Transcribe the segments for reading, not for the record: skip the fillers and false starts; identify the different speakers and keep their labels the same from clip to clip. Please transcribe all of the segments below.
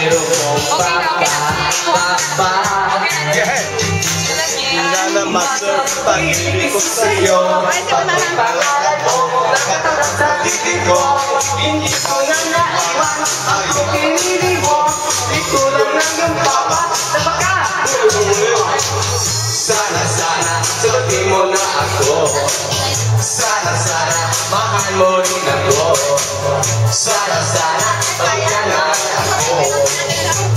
Speaker 1: babaero mong papa.
Speaker 2: Hindi na master pag-ibig ko sa'yo. Pagpapalaan mo, nakatulad sa titig ko. Hindi ko na naiwan, ako pinili mo. Di ko lang hanggang papa, sana, sagutin mo na ako. Sana, mahal mo rin ako. Sana, pagyanan ako.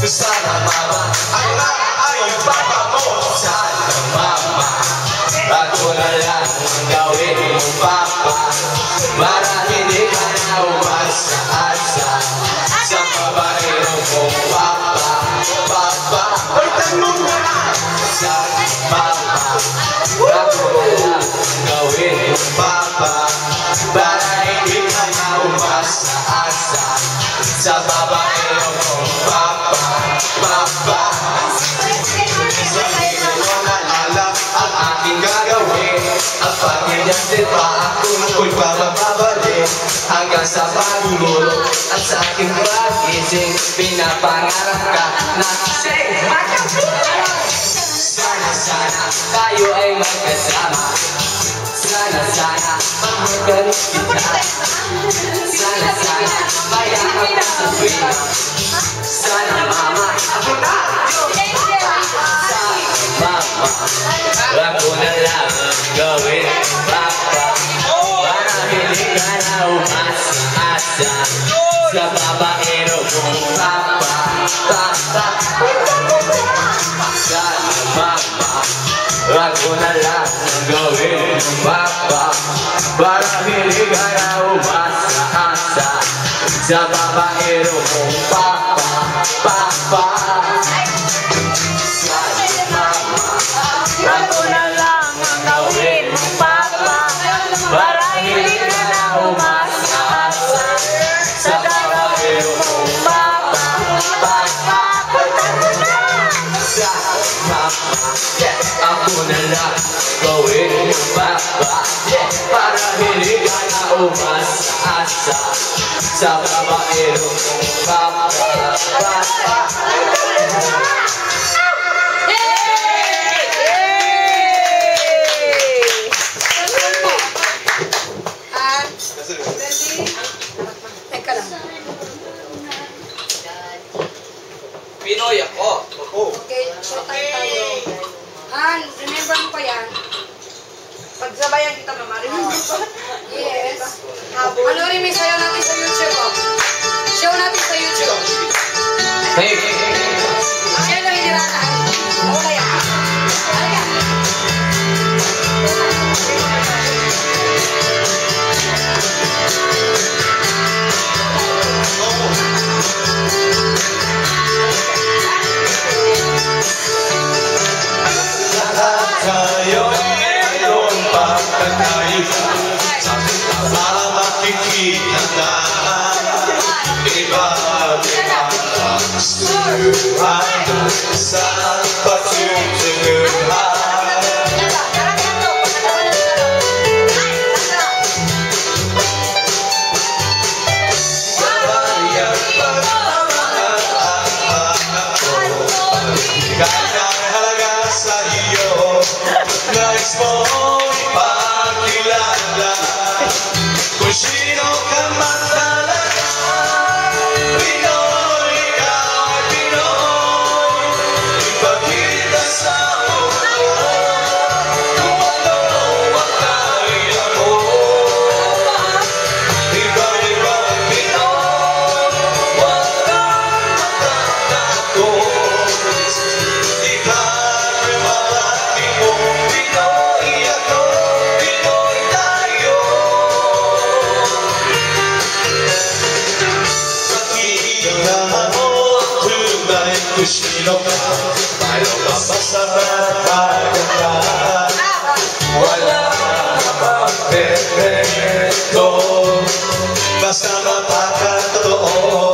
Speaker 2: Sana, mama, ako na ay yung papa mo. Sana, mama, ako na lang ang gawin mong papa. Para hindi ka na umasa-asa sa babaero mong papa. Pagtan mo muna. Sana, mama, ako na lang ang gawin mong papa. Para hindi ka na umasa-asa sa babaero mong papa. Ang aking gagawin, ang pagkakasip pa ako ako'y bababalik hanggang sa pagmulo at sa aking pag-ising pinapangarap ka na kasi sana tayo ay magkasama. Sana mahal ka rin kita. Sana mayakap ka sa tuwina. Sana mama ako na mama, ako na lang ang gawin papa. Para hindi ka na umasa-asa sa babaero mong papa. Sana mama, ako na lang ang gawin papa. Para hindi ka na umasa-asa sa babaero mong papa.
Speaker 3: Ako na lang ang gawin mong papa. Para hindi ka na umasa-asa sa babaero mong papa.
Speaker 2: Ako na lang gawin mong papa. Para hindi ka na umasa-asa sa babaero mong papa.
Speaker 4: Teka lang.
Speaker 2: Pinoy ako.
Speaker 4: Okay, short time tayo. Han, remember mo pa yan? Pagsabayan kita, mama. Remember pa? Yes. Ano rin may sayo natin sa YouTube, oh. Show natin sa YouTube.
Speaker 2: Hey.
Speaker 4: Share na hinirataan. Wala yan. Ano yan?
Speaker 2: Lahat tayo'y mayroon pagkatay sa para makikita na iba't ibang kagustuhan sa patutunguhan. Nais mo ipakilala kung sino ka man talaga. Pinoy, ikaw ay Pinoy. Ipakita sa mundo kung ano ang kaya mo. Iba-ibang Pinoy, huwag kang matatakot. Sino ka? Tayo ka ba sa magaganda? Wala ka bang perfecto? Basta mapakatotoo.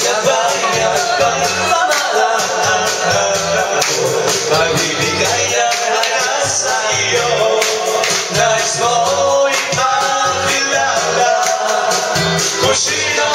Speaker 2: Nabayag kang pamalaan ako. Magbibigay ng hana sa iyo. Nais mo Sino